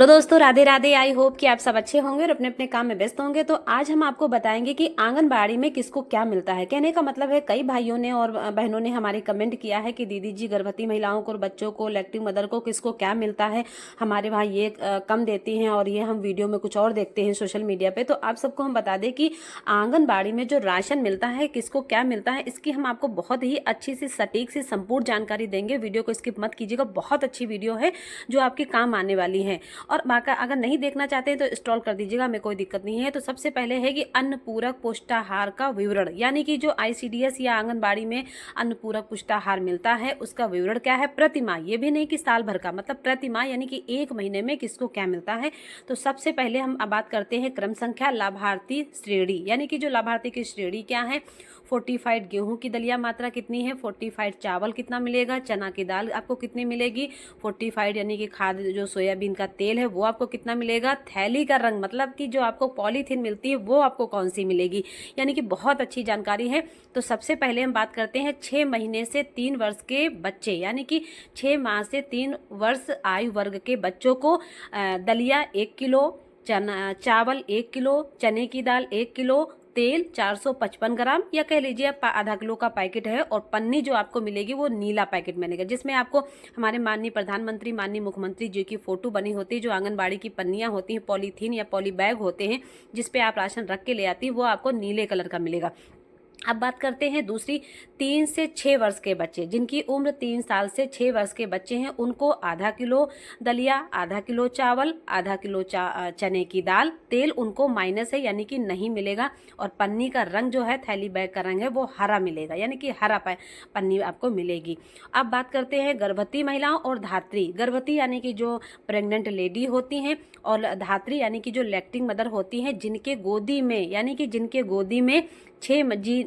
Hello दोस्तों, Radhe Radhe. I hope कि आप सब अच्छे होंगे और अपने अपने काम में व्यस्त होंगे। तो आज हम आपको बताएंगे कि आंगनबाड़ी में किसको क्या मिलता है। कहने का मतलब है, कई भाइयों ने और बहनों ने हमारे कमेंट किया है कि दीदी जी, गर्भवती महिलाओं को और बच्चों को, लैक्टिंग मदर को किसको क्या मिलता है। हमारे भाई ये कम देती हैं और ये हम वीडियो में कुछ और देखते हैं सोशल मीडिया पे। तो आप सबको हम बता दें कि आंगनबाड़ी में जो राशन मिलता है, किसको क्या मिलता है, इसकी हम आपको बहुत ही अच्छी सी, सटीक सी, संपूर्ण जानकारी देंगे। वीडियो को स्किप मत कीजिएगा, बहुत अच्छी वीडियो है जो आपके काम आने वाली है। और बाका अगर नहीं देखना चाहते हैं तो इंस्टॉल कर दीजिएगा, हमें कोई दिक्कत नहीं है। तो सबसे पहले है कि अन्न पूरक पुष्टाहार का विवरण, यानी कि जो आईसीडीएस या आंगनबाड़ी में अन्न पूरक पुष्टाहार मिलता है उसका विवरण क्या है। प्रतिमाह, ये भी नहीं कि साल भर का, मतलब प्रतिमाह यानी कि एक महीने में किसको क्या मिलता है। तो सबसे पहले हम बात करते हैं क्रम संख्या, लाभार्थी श्रेणी, यानी कि जो लाभार्थी की श्रेणी क्या है। फोर्टिफाइड गेहूं की दलिया मात्रा कितनी है, फोर्टिफाइड चावल कितना मिलेगा, चना की दाल आपको कितनी मिलेगी, फोर्टिफाइड यानी कि खाद जो सोयाबीन का तेल है वो आपको कितना मिलेगा, थैली का रंग मतलब कि जो आपको पॉलीथीन मिलती है वो आपको कौन सी मिलेगी, यानी कि बहुत अच्छी जानकारी है। तो सबसे पहले हम बात करते हैं 6 महीने से 3 वर्ष के बच्चे, यानी कि 6 माह से 3 वर्ष आयु वर्ग के बच्चों को दलिया 1 किलो, चना चावल 1 किलो, चने की दाल 1 किलो, तेल 455 ग्राम या कह लीजिए आप आधा किलो का पैकेट है। और पन्नी जो आपको मिलेगी वो नीला पैकेट मिलेगा, जिसमें आपको हमारे माननीय प्रधानमंत्री, माननीय मुख्यमंत्री जी की फोटो बनी होती है। जो आंगनबाड़ी की पन्नियां होती हैं, पॉलीथीन या पॉली बैग होते हैं जिसपे आप राशन रख के ले आती है, वो आपको नीले कलर का मिलेगा। अब बात करते हैं दूसरी, 3 से 6 वर्ष के बच्चे, जिनकी उम्र 3 साल से 6 वर्ष के बच्चे हैं, उनको आधा किलो दलिया, आधा किलो चावल, आधा किलो चने की दाल, तेल उनको माइनस है यानी कि नहीं मिलेगा। और पन्नी का रंग जो है, थैली बैग का रंग है, वो हरा मिलेगा, यानी कि हरा पन्नी आपको मिलेगी। अब बात करते हैं गर्भवती महिलाओं और धात्री। गर्भवती यानी कि जो प्रेग्नेंट लेडी होती हैं, और धात्री यानी कि जो लैक्टिंग मदर होती हैं, जिनके गोदी में, यानी कि जिनके गोदी में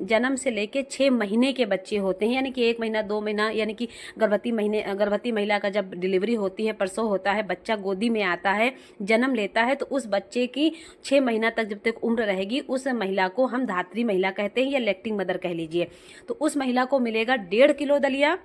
जन्म से लेके 6 महीने के बच्चे होते हैं, यानी कि 1 महीना 2 महीना, यानी कि गर्भवती महिला का जब डिलीवरी होती है, प्रसव होता है, बच्चा गोदी में आता है, जन्म लेता है, तो उस बच्चे की 6 महीना तक जब तक उम्र रहेगी, उस महिला को हम धात्री महिला कहते हैं या लैक्टिंग मदर कह लीजिए। तो उस महिला को मिलेगा 1.5 किलो दलिया,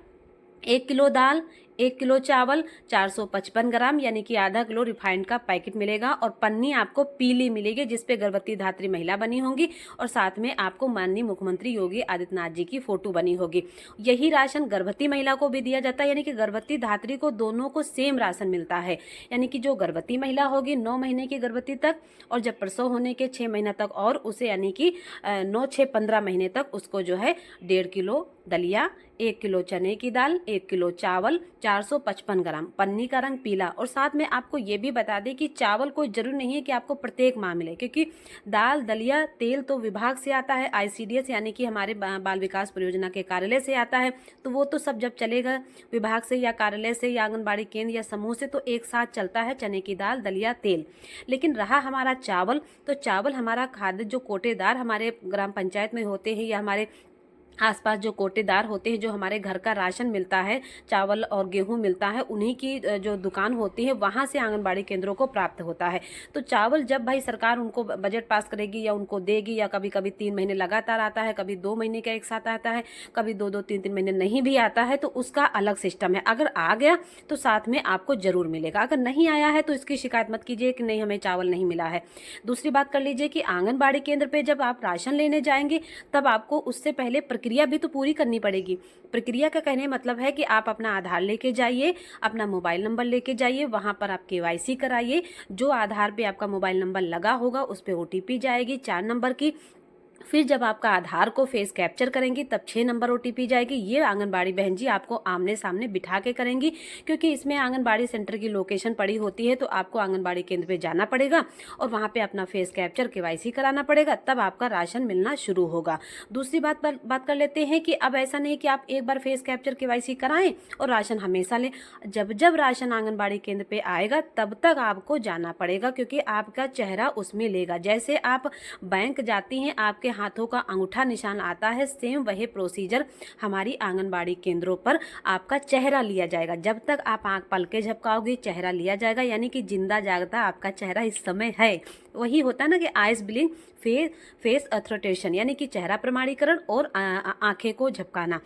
1 किलो दाल, 1 किलो चावल, 455 ग्राम यानी कि आधा किलो रिफाइंड का पैकेट मिलेगा। और पन्नी आपको पीली मिलेगी जिसपे गर्भवती धात्री महिला बनी होंगी, और साथ में आपको माननीय मुख्यमंत्री योगी आदित्यनाथ जी की फोटो बनी होगी। यही राशन गर्भवती महिला को भी दिया जाता है, यानी कि गर्भवती धात्री को दोनों को सेम राशन मिलता है। यानी कि जो गर्भवती महिला होगी 9 महीने की गर्भवती तक, और जब प्रसव होने के 6 महीना तक, और उसे यानी कि 9, 6, 15 महीने तक उसको जो है 1.5 किलो दलिया, 1 किलो चने की दाल, 1 किलो चावल, 455 ग्राम, पन्नी का रंग पीला। और साथ में आपको ये भी बता दें कि चावल कोई जरूरी नहीं है कि आपको प्रत्येक माह मिले, क्योंकि दाल, दलिया, तेल तो विभाग से आता है, आईसीडीएस यानी कि हमारे बाल विकास परियोजना के कार्यालय से आता है। तो वो तो सब जब चलेगा विभाग से या कार्यालय से या आंगनबाड़ी केंद्र या समूह से, तो एक साथ चलता है चने की दाल, दलिया, तेल। लेकिन रहा हमारा चावल, तो चावल हमारा खाद्य जो कोटेदार हमारे ग्राम पंचायत में होते हैं या हमारे आसपास जो कोटेदार होते हैं, जो हमारे घर का राशन मिलता है, चावल और गेहूं मिलता है, उन्हीं की जो दुकान होती है वहां से आंगनबाड़ी केंद्रों को प्राप्त होता है। तो चावल जब भाई सरकार उनको बजट पास करेगी या उनको देगी, या कभी कभी 3 महीने लगातार आता है, कभी 2 महीने का एक साथ आता है, कभी 2-2, 3-3 महीने नहीं भी आता है, तो उसका अलग सिस्टम है। अगर आ गया तो साथ में आपको जरूर मिलेगा, अगर नहीं आया है तो इसकी शिकायत मत कीजिए कि नहीं हमें चावल नहीं मिला है। दूसरी बात कर लीजिए कि आंगनबाड़ी केंद्र पे जब आप राशन लेने जाएंगे, तब आपको उससे पहले प्रक्रिया भी तो पूरी करनी पड़ेगी। प्रक्रिया का कहने मतलब है कि आप अपना आधार लेके जाइए, अपना मोबाइल नंबर लेके जाइए, वहां पर आप केवाईसी कराइए। जो आधार पे आपका मोबाइल नंबर लगा होगा उस पे ओटीपी जाएगी 4 नंबर की। फिर जब आपका आधार को फेस कैप्चर करेंगी तब 6 नंबर ओटीपी जाएगी। ये आंगनबाड़ी बहन जी आपको आमने सामने बिठा के करेंगी, क्योंकि इसमें आंगनबाड़ी सेंटर की लोकेशन पड़ी होती है। तो आपको आंगनबाड़ी केंद्र पे जाना पड़ेगा और वहां पे अपना फेस कैप्चर केवाईसी कराना पड़ेगा, तब आपका राशन मिलना शुरू होगा। दूसरी बात कर लेते हैं कि अब ऐसा नहीं कि आप एक बार फेस कैप्चर केवाईसी कराएं और राशन हमेशा लें। जब जब राशन आंगनबाड़ी केंद्र पे आएगा तब तक आपको जाना पड़ेगा, क्योंकि आपका चेहरा उसमें लेगा। जैसे आप बैंक जाती हैं, आपके हाथों का अंगूठा निशान आता है, सेम वही प्रोसीजर हमारी आंगनबाड़ी केंद्रों पर आपका चेहरा लिया जाएगा। जब तक आप आंख पलके झपकाओगे चेहरा लिया जाएगा, यानी कि जिंदा जागता आपका चेहरा इस समय है। वही होता है ना कि आइज ब्लिंक, फेस अथरोटेशन, यानी कि चेहरा प्रमाणीकरण और आंखें को झपकाना।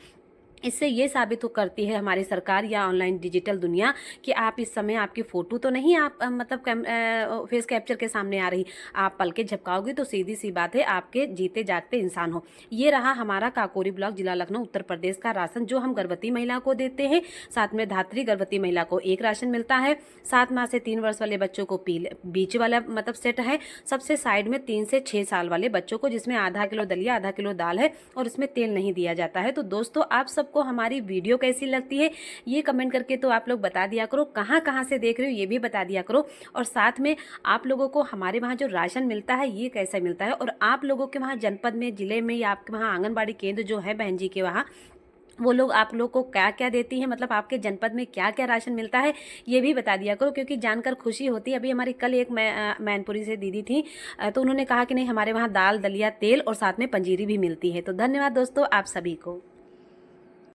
इससे ये साबित हो करती है हमारी सरकार या ऑनलाइन डिजिटल दुनिया कि आप इस समय आपकी फ़ोटो तो नहीं आप मतलब फेस कैप्चर के सामने आ रही, आप पल के झपकाओगे तो सीधी सी बात है आपके जीते जागते इंसान हो। ये रहा हमारा काकोरी ब्लॉक, जिला लखनऊ, उत्तर प्रदेश का राशन जो हम गर्भवती महिला को देते हैं। साथ में धात्री गर्भवती महिला को एक राशन मिलता है। 7 माह से 3 वर्ष वाले बच्चों को बीच वाला मतलब सेट है। सबसे साइड में 3 से 6 साल वाले बच्चों को, जिसमें आधा किलो दलिया आधा किलो दाल है और इसमें तेल नहीं दिया जाता है। तो दोस्तों आप सब को हमारी वीडियो कैसी लगती है ये कमेंट करके तो आप लोग बता दिया करो। कहाँ कहाँ से देख रहे हो ये भी बता दिया करो। और साथ में आप लोगों को हमारे वहाँ जो राशन मिलता है ये कैसा मिलता है, और आप लोगों के वहाँ जनपद में, जिले में या आपके वहाँ आंगनबाड़ी केंद्र जो है बहन जी के वहाँ, वो लोग आप लोग को क्या क्या देती हैं, मतलब आपके जनपद में क्या क्या राशन मिलता है ये भी बता दिया करो, क्योंकि जानकर खुशी होती है। अभी हमारी कल एक मैनपुरी से दीदी थी, तो उन्होंने कहा कि नहीं हमारे वहाँ दाल दलिया तेल और साथ में पंजीरी भी मिलती है। तो धन्यवाद दोस्तों आप सभी को।